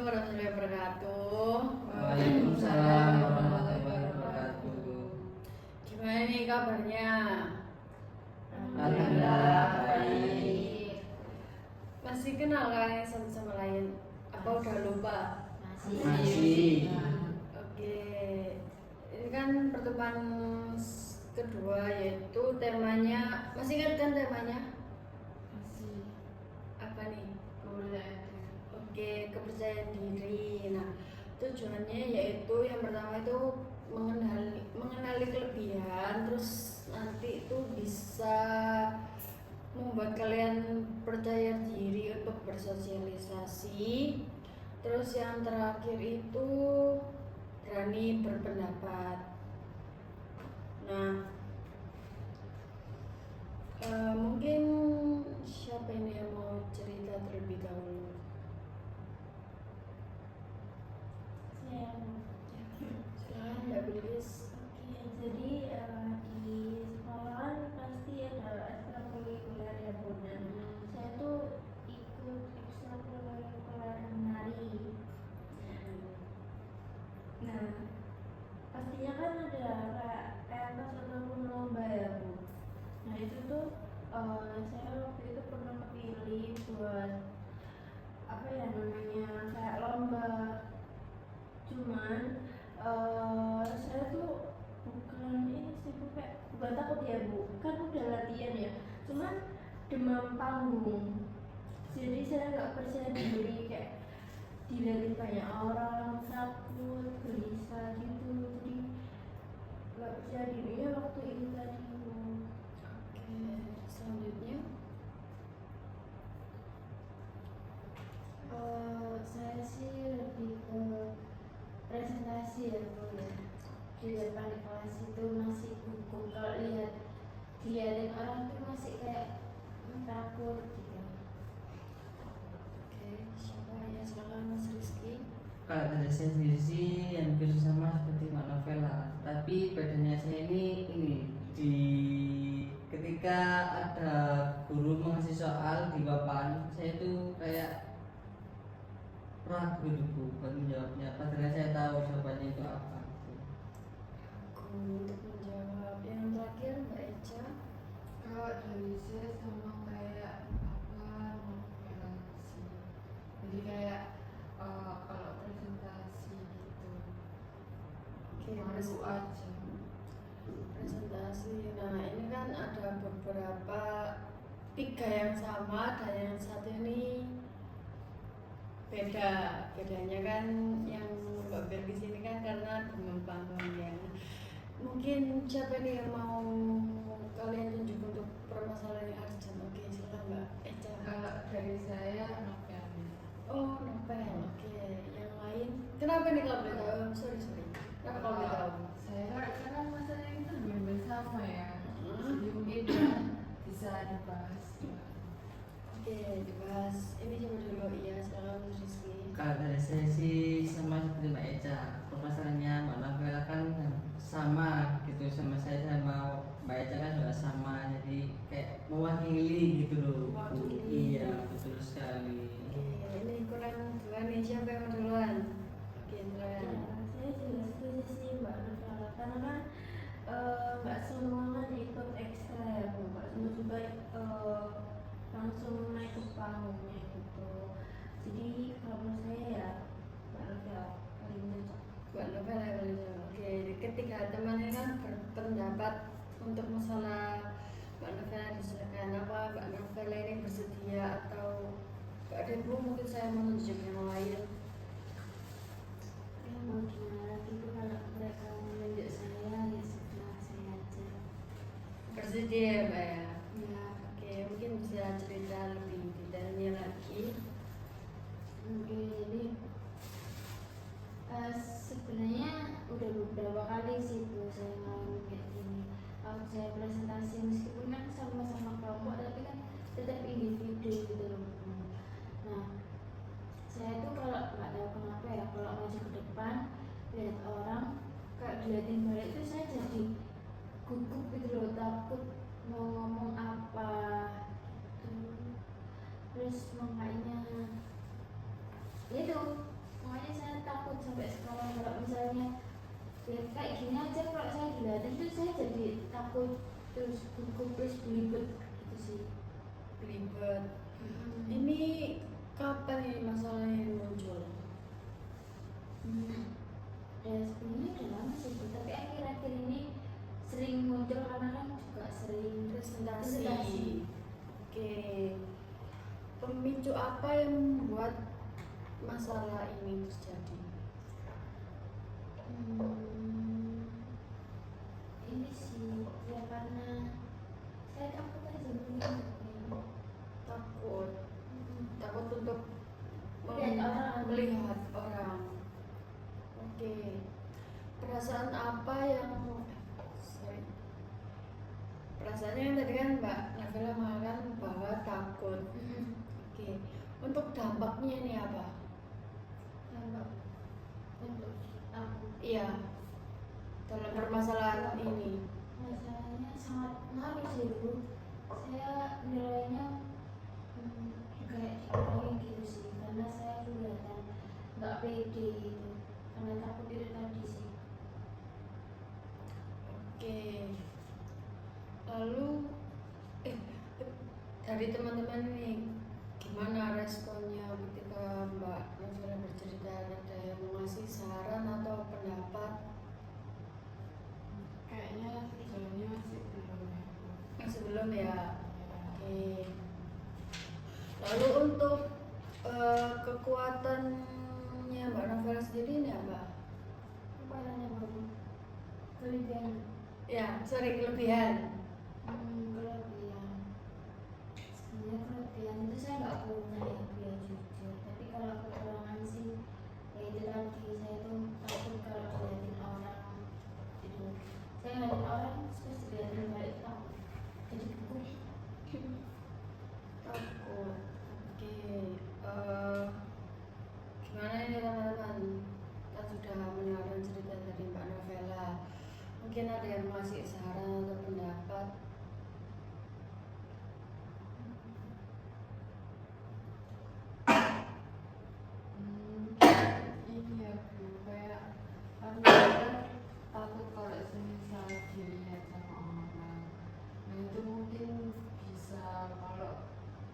Assalamualaikum warahmatullahi wabarakatuh. Waalaikumsalam warahmatullahi wabarakatuh. Gimana nih kabarnya? Alhamdulillah baik. Masih kenal kan yang satu sama lain? Apa udah lupa? Masih. Oke. Ini kan pertemuan kedua, yaitu temanya, masih ingat kan temanya? Masih. Apa nih? Kepercayaan. Oke, kepercayaan diri. Nah, tujuannya yaitu yang pertama itu mengenali kelebihan, terus nanti itu bisa membuat kalian percaya diri untuk bersosialisasi. Terus yang terakhir itu berani berpendapat. Nah, mungkin siapa ini yang mau cerita terlebih dahulu? Silakan Mbak Bilqis. Oke, jadi di sekolah kan pasti ada ekstrakurikuler ya Bu. Dan saya tuh ikut ekstrakurikuler menari. Nah, pastinya kan ada kayak pentas ataupun lomba ya Bu. Nah itu tuh saya waktu itu pernah kepilih buat apa ya namanya kayak lomba. Cuman saya tuh bukan ini sih Bu, kayak bukan takut ya Bu, kan udah latihan ya, cuman demam panggung. Jadi saya nggak percaya diri, kayak dilihatin banyak orang, takut, gelisah gitu. Jadi nggak percaya dirinya waktu itu tadi Bu. Oke, selanjutnya Saya sih lebih ke presentasi ya Bu ya. Di depan kelas itu masih gugup, kalau dilihatin orang tuh masih kayak takut gitu. oke, siapa ya? Silakan Mas Rizky. Kalau dari saya sendiri sih hampir sama seperti Mbak Novela, tapi bedanya saya ini di ketika ada guru mengasih soal di papan, saya tuh kayak ragu gitu Bu buat menjawabnya, padahal saya tahu jawabannya itu apa. Untuk menjawab yang terakhir Mbak Eca. Kalau dari saya sama kayak apa novel sih. Jadi kayak kalau presentasi gitu Oke, malu aja. presentasi. Nah, ini kan ada beberapa, tiga yang sama dan yang satu ini beda. Bedanya kan yang Mbak Bilqis ini kan karena demam panggung ya. Mungkin siapa nih yang mau kalian tunjuk untuk permasalahan yang urgent? Oke, silakan Mbak Eca. Kalau dari saya novel. Oh, novel. Oke, yang lain. Kenapa nih kalau boleh tahu? Sorry. Kenapa kalau boleh tahu? Saya karena masalah itu hampir sama ya. Hmm. Jadi mungkin bisa dibahas. Oke, dibahas. Ini coba dulu. Iya, silakan Mas Rizky. Kalau dari saya sih sama seperti Mbak Eca, permasalahannya Mbak Novela kan sama gitu, sama saya sama Mbak Eca kan juga sama, jadi kayak mewakili gitu loh. Mewakili. Iya betul sekali. Oke, ini kurang duluan nih. Siapa yang mau duluan? Oke, Ya, silakan. saya juga setuju sih Mbak Novela, karena kan nggak semua kan ikut ekstra ya Bu. Nggak semua juga langsung naik ke panggungnya gitu. Jadi kalau menurut saya ya Mbak Novela paling cocok. Mbak Novel yang paling jauh. Oke, ketiga teman ini kan berpendapat untuk masalah Mbak Novel disilakan. Apa Mbak Novel ini bersedia atau Mbak Debu mungkin saya menunjuk yang lain? Ya mau gimana lagi tuh, kalau mereka menunjuk saya ya sudah saya aja. Bersedia ya Mbak ya? Ya Oke, mungkin bisa cerita lebih detailnya lagi. mungkin ini sebenarnya udah beberapa kali sih Bu saya ngalamin kayak gini. Kalau saya presentasi meskipun kan sama-sama kelompok tapi kan tetap individu gitu loh Bu. Nah saya tuh Makanya saya takut sampai sekarang kalau misalnya ya kayak gini aja kalau saya dilihatin tuh saya jadi takut terus gugup terus belibet gitu sih. Belibet. Ini kapan ini masalahnya ini muncul? Ya sebenarnya udah lama sih Bu, tapi akhir-akhir ini sering muncul karena kan juga sering Presentasi. Oke. Pemicu apa yang membuat masalah ini terjadi? Ini sih ya karena saya takut aja mungkin. Takut. Takut untuk Lihat orang. melihat orang. Oke. Perasaan apa yang sorry. Perasaannya yang tadi kan Mbak Nabila mengatakan bahwa takut. Oke. Untuk dampaknya ini apa? Untuk aku Iya. Dalam permasalahan ini. masalahnya sangat ngaruh sih Bu. Saya nilainya kayak dikurangi gitu sih karena saya kelihatan nggak pede gitu karena takut itu tadi sih. Oke. Lalu dari teman-teman ini gimana responnya ketika Mbak Nabila bercerita, ada yang mau ngasih saran atau pendapat? Kayaknya sejauhnya masih belum ya. Masih belum ya. Oke. Lalu untuk kekuatannya Mbak Nabila sendiri ini apa? Kepalanya baru kelebihan. Ya, sorry, kelebihan. Kelebihan sebenarnya kelebihan itu saya nggak punya ya biar jujur, tapi kalau kekurangan sih ya itu tadi saya tuh takut kalau dilihatin orang itu saya ngeliatin orang terus dilihatin balik takut jadi gugup. Takut. Oke. Gimana ini teman-teman? Kita sudah mendengarkan cerita dari Mbak Nabila. Mungkin ada yang masih saran atau pendapat? Ini ya Bu, kayak aku kan takut kalau semisal dilihat sama orang. Nah itu mungkin bisa kalau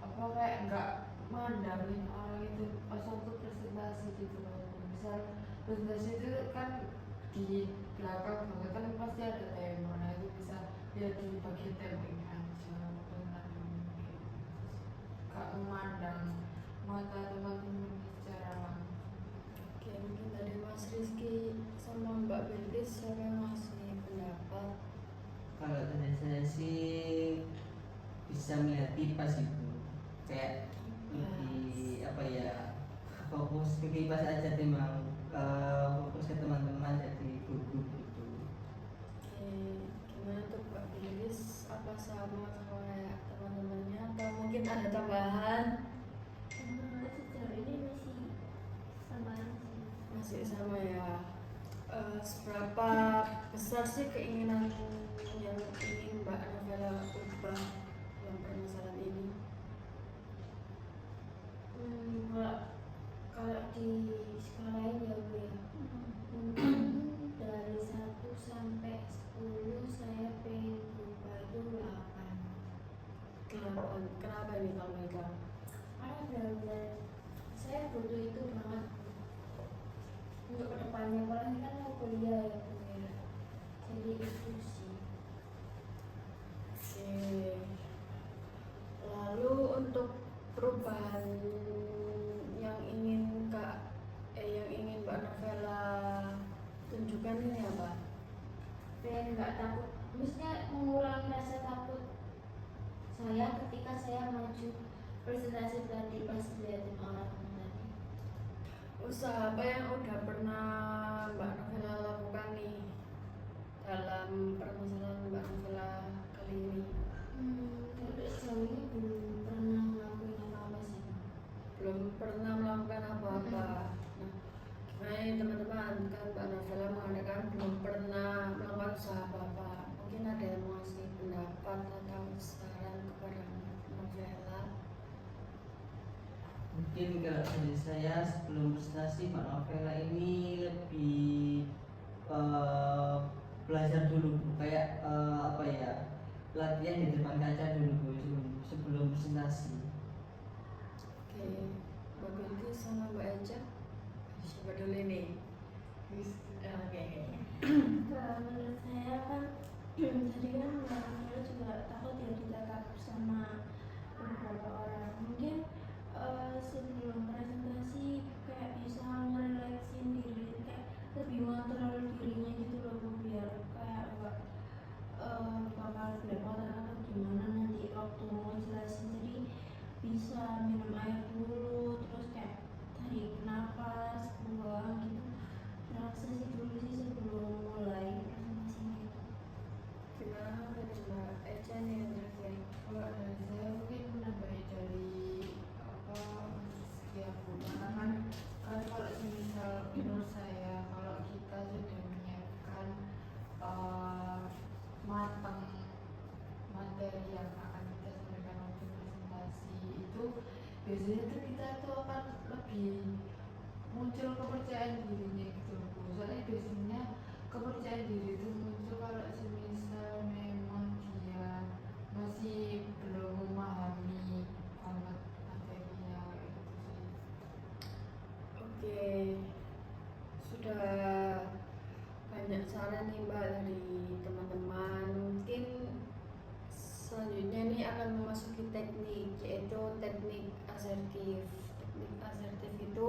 apa kayak nggak mandangin orang itu pas waktu presentasi gitu loh. Misal presentasi itu kan di belakang banget kan pasti ada tema, nah itu bisa lihat di bagian tema ini aja benar mungkin gak memandang mata teman-teman secara langsung. Oke, mungkin dari Mas Rizky sama Mbak Belis siapa yang ngasih pendapat? Kalau dari saya sih bisa melihat kipas itu kayak lebih apa ya, fokus ke kipas aja timbang fokus ke teman-teman jadi gugup gitu. Oke, gimana tuh Mbak Belis? Apa sama kayak teman-temannya atau mungkin ada tambahan? Sejauh ini masih sama sih. Masih sama ya. Seberapa besar sih keinginan yang ingin Mbak Nabila ubah dalam permasalahan ini? Kalau di skalain ya Bu ya, mungkin dari 1 sampai 10 saya pengen berubah itu 8. Kenapa ini kalau mereka? Karena benar-benar saya butuh itu banget untuk kedepannya, kalau ini kan mau kuliah ya Bu ya, jadi itu sih. Oke. Lalu untuk perubahan yang ingin yang ingin Mbak Nabila tunjukkan ini apa? Pengen nggak takut, maksudnya mengurangi rasa takut saya ketika saya maju presentasi tadi pas dilihatin orang tadi. Usaha apa yang udah pernah Mbak Nabila lakukan nih dalam permasalahan Mbak Nabila kali ini? Untuk sejauh ini belum pernah ngelakuin apa-apa sih. Belum pernah melakukan apa-apa. Nah, gimana nih teman-teman? Kan Mbak Nabila mengatakan belum pernah melakukan usaha apa-apa. Mungkin ada yang mau ngasih pendapat atau saran kepada Mbak Nabila? Mungkin mungkin kalau dari saya sebelum presentasi Mbak Novela ini lebih belajar dulu Bu. Kayak apa ya, latihan di depan kaca dulu Bu, sebelum presentasi. Oke, Mbak Bilqis sama Mbak Eja, siapa dulu nih? Oke. Kalau menurut saya kan tadi kan Mbak Nurul juga takut ya ditangkap sama beberapa orang. Mungkin sebelum presentasi kayak bisa ngerelaksin diri, kayak lebih mengontrol dirinya gitu loh Bu, biar kayak nggak bakal belepotan atau gimana nanti waktu mau jelasin. Jadi bisa minum air dulu, terus kayak tarik nafas, buang gitu, relaksasi dulu sih sebelum mulai presentasinya. Gimana dari Mbak Eja nih yang terakhir? Kalau dari saya mungkin menambahi dari apa setiap karena kan kalau misal menurut saya kalau kita sudah menyiapkan matang materi yang akan kita sampaikan waktu presentasi itu, biasanya tuh kita tuh akan lebih muncul kepercayaan dirinya gitu loh Bu. Soalnya biasanya kepercayaan diri itu muncul kalau semisal memang dia masih belum memahami banget materinya gitu sih. Oke, sudah banyak saran nih Mbak dari teman-teman. Mungkin selanjutnya ini akan memasuki teknik, yaitu teknik asertif. Teknik asertif itu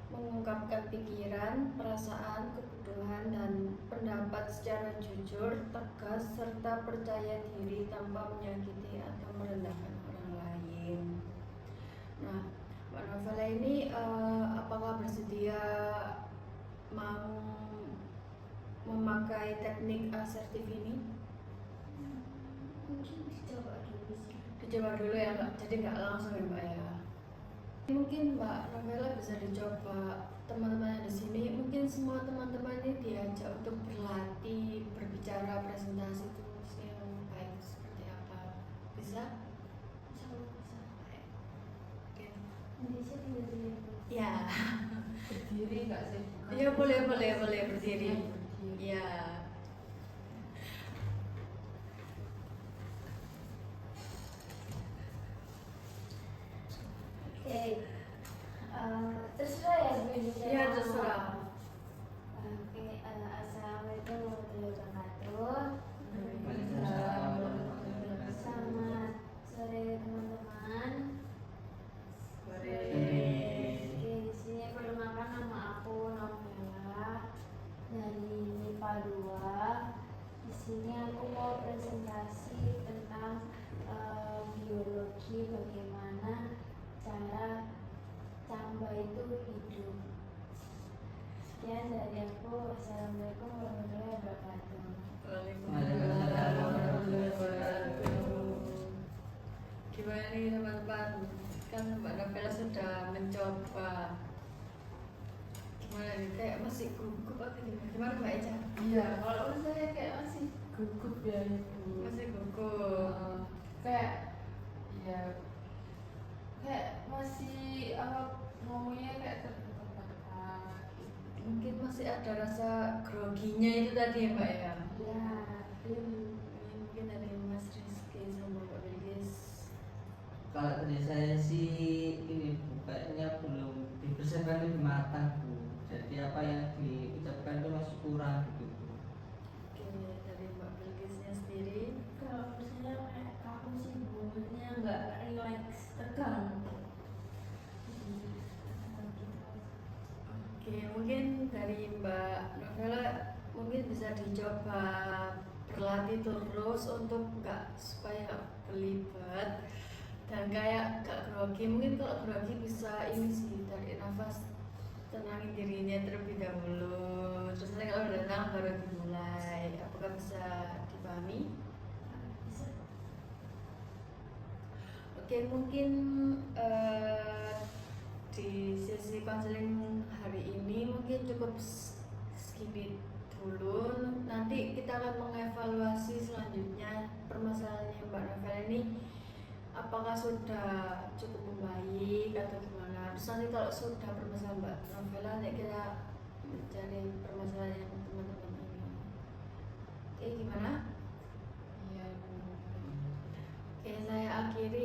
mengungkapkan pikiran, perasaan, kebutuhan, dan pendapat secara jujur, tegas, serta percaya diri tanpa menyakiti atau merendahkan orang lain. Nah, Mbak Novela ini apakah bersedia mau memakai teknik asertif ini? Mungkin dicoba dulu sih. Dicoba dulu ya Mbak, jadi nggak langsung ya Mbak ya. Mungkin Mbak Novela bisa dicoba, teman-teman di sini, mungkin semua teman-teman ini diajak untuk berlatih berbicara presentasi itu yang baik seperti apa, bisa? Oke. Indonesia tinggal di Ya, Berdiri nggak sih? ya boleh berdiri. Berdiri. Ya. Oke, terserah ya Bu Indonesia. Iya, terserah. Oke, assalamualaikum warahmatullahi wabarakatuh. Selamat sore teman-teman. Oke, di sini perkenalkan nama aku Novela dari MIPA 2. Di sini aku mau presentasi tentang biologi, bagaimana cara camba itu hidup. Sekian dari aku. Assalamualaikum warahmatullahi wabarakatuh. Waalaikumsalam warahmatullahi wabarakatuh. Gimana nih teman-teman? Kan Mbak Novela sudah mencoba. Gimana nih? Kayak masih gugup atau gimana? Gimana Mbak Eja? Iya, kalau menurut saya kayak masih gugup ya Ibu. Masih gugup. Kayak ya kayak masih ngomongnya kayak terbata-bata gitu. Mungkin masih ada rasa groginya itu tadi ya Mbak ya? Ya, Mungkin dari Mas Rizky sama Mbak Bilqis. Kalau dari saya sih ini Bu, kayaknya belum dipersiapkan lebih matang Bu. Jadi apa yang diucapkan itu masih kurang gitu Bu. Oke, dari Mbak Bilqisnya sendiri. Kalau misalnya kayak aku sih buatnya nggak relax, tegang. Oke, mungkin dari Mbak Novela mungkin bisa dicoba berlatih terus untuk supaya nggak belibet dan kayak gak grogi. Mungkin kalau grogi bisa ini sih, tarik nafas, tenangin dirinya terlebih dahulu, terus nanti kalau udah tenang baru dimulai. Apakah bisa dipahami? bisa. Oke, mungkin di sesi konseling hari ini mungkin cukup segini dulu. Nanti kita akan mengevaluasi selanjutnya permasalahannya Mbak Novela ini apakah sudah cukup membaik atau gimana. Terus nanti kalau sudah bermasalah Mbak Novela, nanti kita mencari permasalahan yang teman-teman ini. Oke, gimana? Iya. Oke, saya akhiri